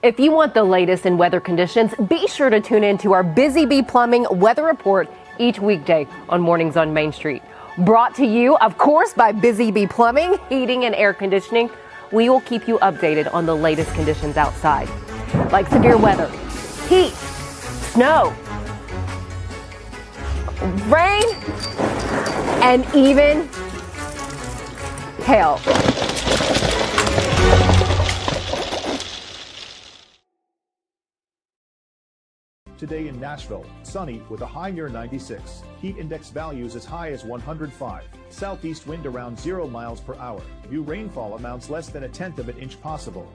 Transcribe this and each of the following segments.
If you want the latest in weather conditions, be sure to tune in to our Busy Bee Plumbing Weather Report each weekday on Mornings on Main Street. Brought to you, of course, by Busy Bee Plumbing, Heating and Air Conditioning. We will keep you updated on the latest conditions outside, like severe weather, heat, snow, rain, and even hail. Today in Nashville, sunny with a high near 96. Heat index values as high as 105. Southeast wind around 0 miles per hour. New rainfall amounts less than 1/10 of an inch possible.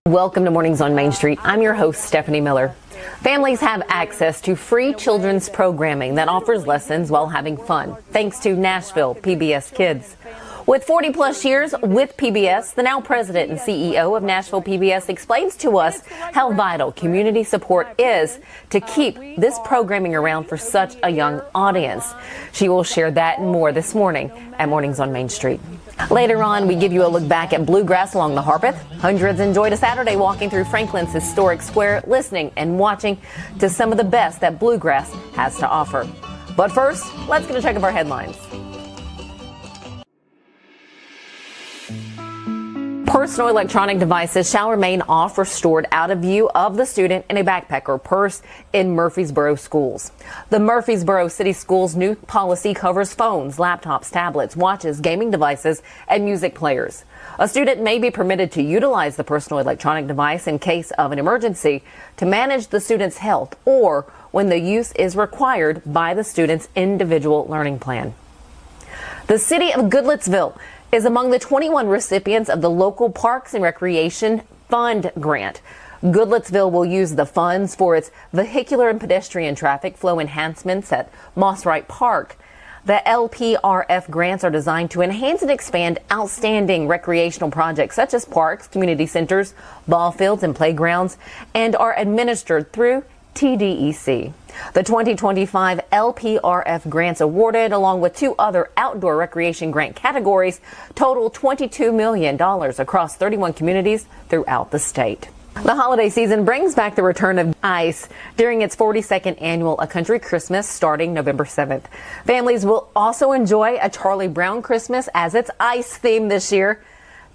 Welcome to Mornings on Main Street. I'm your host, Stefanie Miller. Families have access to free children's programming that offers lessons while having fun, thanks to Nashville PBS Kids. With 40 plus years with PBS, the now president and CEO of Nashville PBS explains to us how vital community support is to keep this programming around for such a young audience. She will share that and more this morning at Mornings on Main Street. Later on, we give you a look back at Bluegrass Along the Harpeth. Hundreds enjoyed a Saturday walking through Franklin's historic square, listening and watching to some of the best that Bluegrass has to offer. But first, let's get a check of our headlines. Personal electronic devices shall remain off or stored out of view of the student in a backpack or purse in Murfreesboro schools. The Murfreesboro City Schools new policy covers phones, laptops, tablets, watches, gaming devices, and music players. A student may be permitted to utilize the personal electronic device in case of an emergency to manage the student's health or when the use is required by the student's individual learning plan. The city of Goodlettsville is among the 21 recipients of the local Parks and Recreation Fund grant. Goodlettsville will use the funds for its vehicular and pedestrian traffic flow enhancements at Moss Wright Park. The LPRF grants are designed to enhance and expand outstanding recreational projects such as parks, community centers, ball fields, and playgrounds, and are administered through TDEC. The 2025 LPRF grants awarded, along with 2 other outdoor recreation grant categories, total $22 million across 31 communities throughout the state. The holiday season brings back the return of ice during its 42nd annual A Country Christmas starting November 7th. Families will also enjoy a Charlie Brown Christmas as its ice theme this year.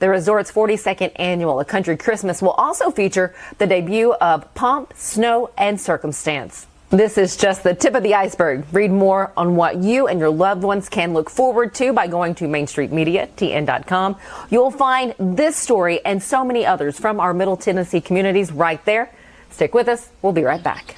The resort's 42nd annual A Country Christmas will also feature the debut of Pomp, Snow, and Circumstance. This is just the tip of the iceberg. Read more on what you and your loved ones can look forward to by going to MainStreetMedia, TN.com. You'll find this story and so many others from our Middle Tennessee communities right there. Stick with us. We'll be right back.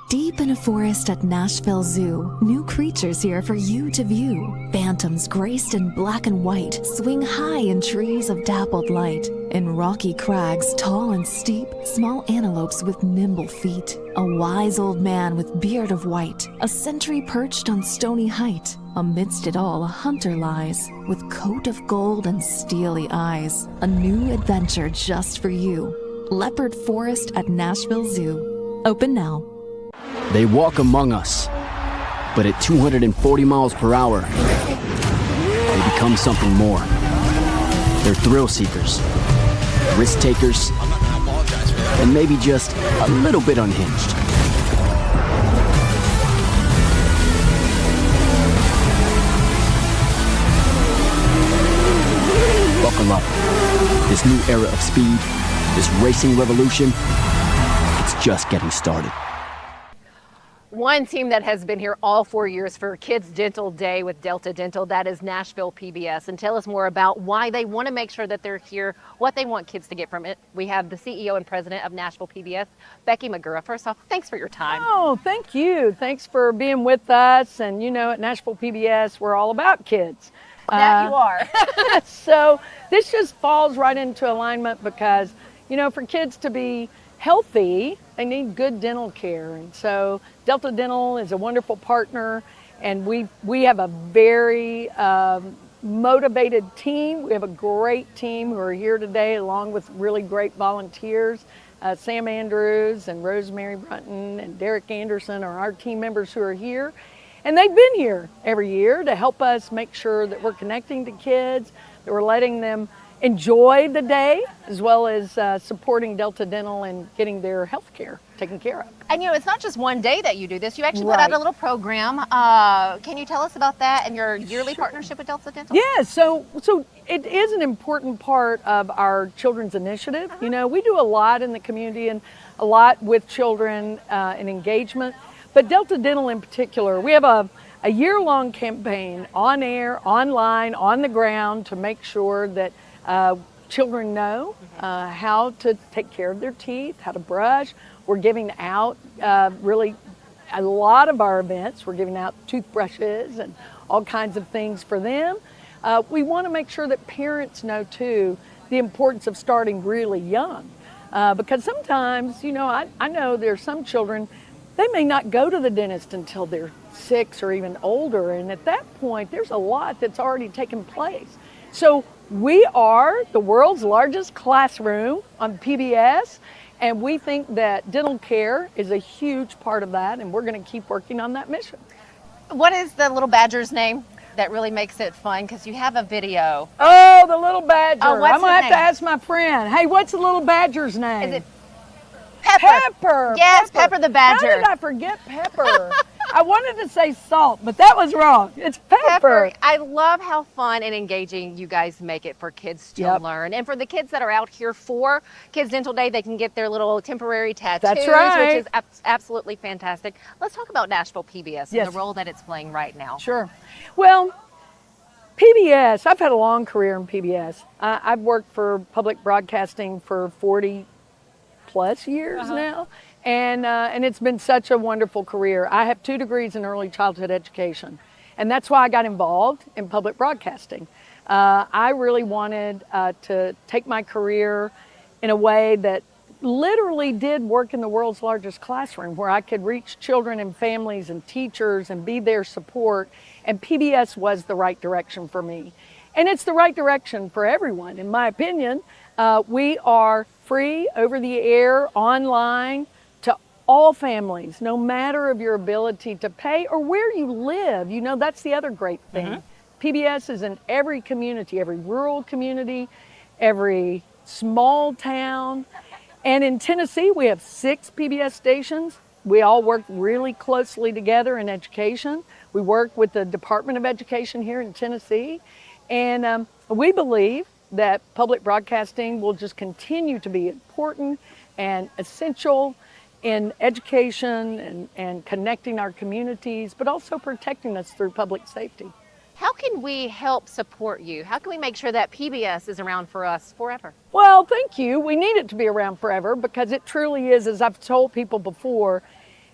Deep in a forest at Nashville Zoo, new creatures here for you to view. Phantoms graced in black and white swing high in trees of dappled light. In rocky crags, tall and steep, small antelopes with nimble feet. A wise old man with beard of white, a sentry perched on stony height. Amidst it all, a hunter lies, with coat of gold and steely eyes. A new adventure just for you. Leopard Forest at Nashville Zoo. Open now. They walk among us, but at 240 miles per hour, they become something more. They're thrill seekers, risk takers, and maybe just a little bit unhinged. Buckle up. This new era of speed, this racing revolution, it's just getting started. One team that has been here all 4 years for Kids Dental Day with Delta Dental, that is Nashville PBS. And tell us more about why they want to make sure that they're here, what they want kids to get from it. We have the CEO and president of Nashville PBS, Becky Magura. First off, thanks for your time. Oh, thank you. Thanks for being with us. And you know, at Nashville PBS, we're all about kids. That you are. So this just falls right into alignment because, for kids to be healthy, they need good dental care. And so Delta Dental is a wonderful partner, and we have a very motivated team. We have a great team who are here today, along with really great volunteers. Sam Andrews and Rosemary Brunton and Derek Anderson are our team members who are here. And they've been here every year to help us make sure that we're connecting to kids, that we're letting them enjoy the day, as well as supporting Delta Dental and getting their health care taken care of. And it's not just one day that you do this. You actually put Right. out a little program. Can you tell us about that and your yearly partnership with Delta Dental? Yeah, so it is an important part of our children's initiative. We do a lot in the community and a lot with children and engagement. But Delta Dental in particular, we have a year-long campaign on air, online, on the ground to make sure that children know how to take care of their teeth, how to brush. We're giving out really a lot of our events. We're giving out toothbrushes and all kinds of things for them. We want to make sure that parents know too the importance of starting really young. Because sometimes, I know there's some children, they may not go to the dentist until they're 6 or even older. And at that point, there's a lot that's already taken place. So we are the world's largest classroom on PBS. And we think that dental care is a huge part of that. And we're going to keep working on that mission. What is the little badger's name that really makes it fun? Because you have a video. Oh, the little badger. Oh, what's I'm going to his have to name? ask my friend. Hey, what's the little badger's name? Is it Pepper? Pepper. Yes, Pepper the badger. How did I forget Pepper? I wanted to say Salt, but that was wrong. It's Pepper. I love how fun and engaging you guys make it for kids to Yep. learn. And for the kids that are out here for Kids Dental Day, they can get their little temporary tattoos, That's right. which is absolutely fantastic. Let's talk about Nashville PBS Yes. and the role that it's playing right now. Sure. Well, PBS, I've had a long career in PBS. I've worked for public broadcasting for 40 plus years now. And it's been such a wonderful career. I have 2 degrees in early childhood education. And that's why I got involved in public broadcasting. I really wanted to take my career in a way that literally did work in the world's largest classroom, where I could reach children and families and teachers and be their support. And PBS was the right direction for me. And it's the right direction for everyone, in my opinion. We are free, over the air, online, to all families, no matter of your ability to pay or where you live. That's the other great thing. PBS is in every community, every rural community, every small town. And in Tennessee, we have 6 PBS stations. We all work really closely together in education. We work with the Department of Education here in Tennessee. And we believe that public broadcasting will just continue to be important and essential in education and connecting our communities, but also protecting us through public safety. How can we help support you? How can we make sure that PBS is around for us forever? Well, thank you. We need it to be around forever because it truly is, as I've told people before,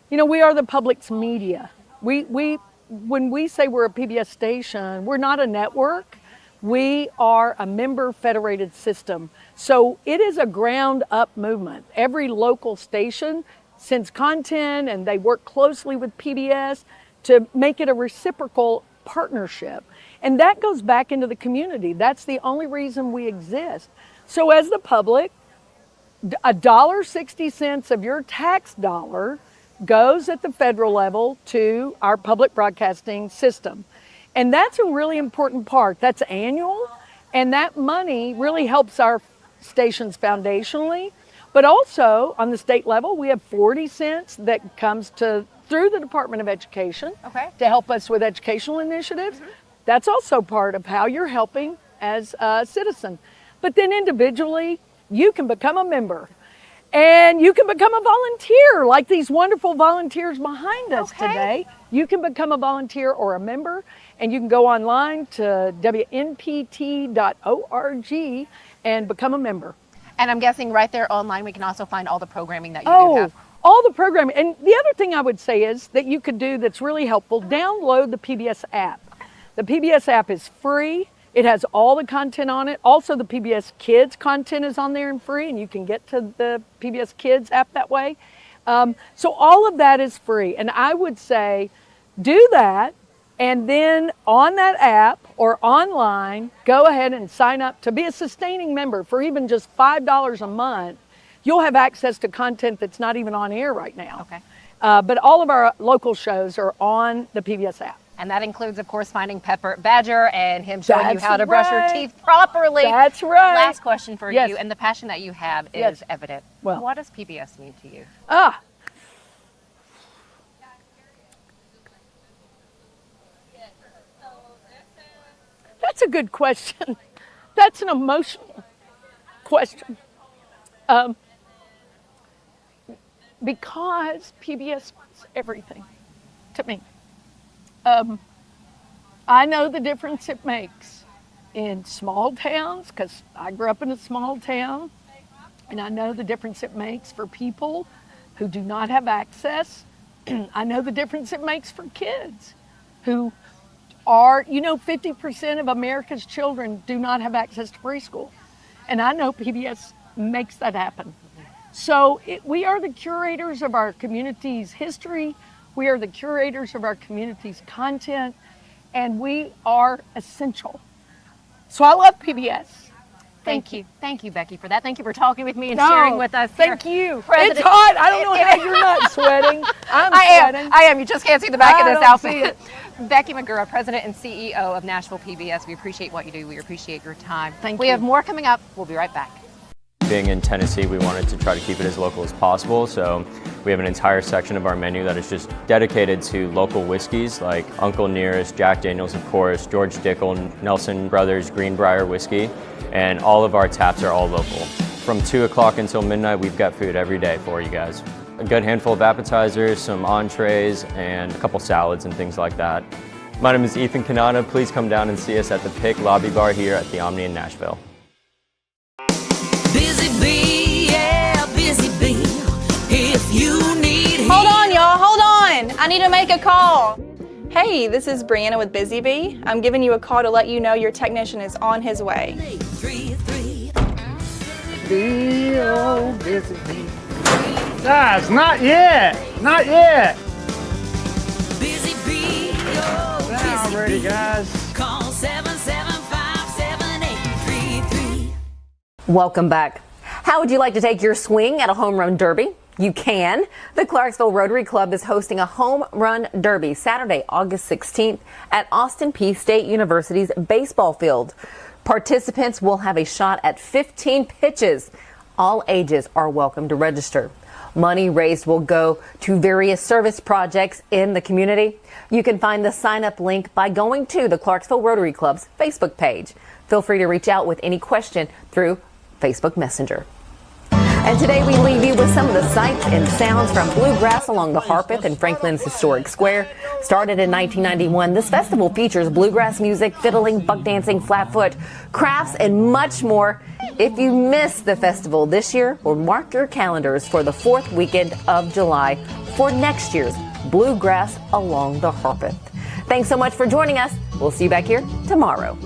we are the public's media. When we say we're a PBS station, we're not a network. We are a member federated system. So it is a ground up movement. Every local station sends content and they work closely with PBS to make it a reciprocal partnership. And that goes back into the community. That's the only reason we exist. So as the public, $1.60 of your tax dollar goes at the federal level to our public broadcasting system. And that's a really important part. That's annual, and that money really helps our stations foundationally. But also on the state level, we have 40 cents that comes through the Department of Education to help us with educational initiatives. That's also part of how you're helping as a citizen. But then individually, you can become a member. And you can become a volunteer, like these wonderful volunteers behind us today. You can become a volunteer or a member, and you can go online to wnpt.org and become a member. And I'm guessing right there online, we can also find all the programming that you do have. All the programming. And the other thing I would say is that you could do that's really helpful, download the PBS app. The PBS app is free. It has all the content on it. Also, the PBS Kids content is on there and free, and you can get to the PBS Kids app that way. So all of that is free. And I would say do that, and then on that app or online, go ahead and sign up to be a sustaining member for even just $5 a month. You'll have access to content that's not even on air right now. Okay. But all of our local shows are on the PBS app. And that includes, of course, finding Pepper Badger and him showing you That's how to brush your right. teeth properly. That's right. Last question for Yes. you, and the passion that you have is Yes. evident. Well. What does PBS mean to you? That's a good question. That's an emotional question. Because PBS is everything to me. I know the difference it makes in small towns, because I grew up in a small town, and I know the difference it makes for people who do not have access. I know the difference it makes for kids who are, 50% of America's children do not have access to preschool. And I know PBS makes that happen. So we are the curators of our community's history. We are the curators of our community's content, and we are essential. So I love PBS. Thank you. Thank you, Becky, for that. Thank you for talking with me and sharing with us. Thank you. President- It's hot. I don't know how you're not sweating. I'm sweating. I am. You just can't see the back of I this don't see outfit. Becky Magura, President and CEO of Nashville PBS. We appreciate what you do. We appreciate your time. Thank we you. have more coming up. We'll be right back. Being in Tennessee, we wanted to try to keep it as local as possible, so we have an entire section of our menu that is just dedicated to local whiskeys like Uncle Nearest, Jack Daniels, of course, George Dickel, Nelson Brothers, Greenbrier whiskey, and all of our taps are all local. From 2 o'clock until midnight, we've got food every day for you guys. A good handful of appetizers, some entrees, and a couple salads and things like that. My name is Ethan Kanata. Please come down and see us at the Pick Lobby Bar here at the Omni in Nashville. Busy bee, yeah, busy bee. If you need Hold on, y'all, hold on. I need to make a call. Hey, this is Brianna with Busy Bee. I'm giving you a call to let you know your technician is on his way. 833. Guys, not yet. Not yet. Busy bee, oh, Now busy ready, bee. guys. Call 775-7833. Welcome back. How would you like to take your swing at a home run derby? You can. The Clarksville Rotary Club is hosting a home run derby Saturday, August 16th at Austin Peay State University's baseball field. Participants will have a shot at 15 pitches. All ages are welcome to register. Money raised will go to various service projects in the community. You can find the sign-up link by going to the Clarksville Rotary Club's Facebook page. Feel free to reach out with any question through Facebook Messenger. And today we leave you with some of the sights and sounds from Bluegrass Along the Harpeth in Franklin's historic square. Started in 1991, this festival features bluegrass music, fiddling, buck dancing, flatfoot, crafts, and much more. If you missed the festival this year, well, mark your calendars for the 4th weekend of July for next year's Bluegrass Along the Harpeth. Thanks so much for joining us. We'll see you back here tomorrow.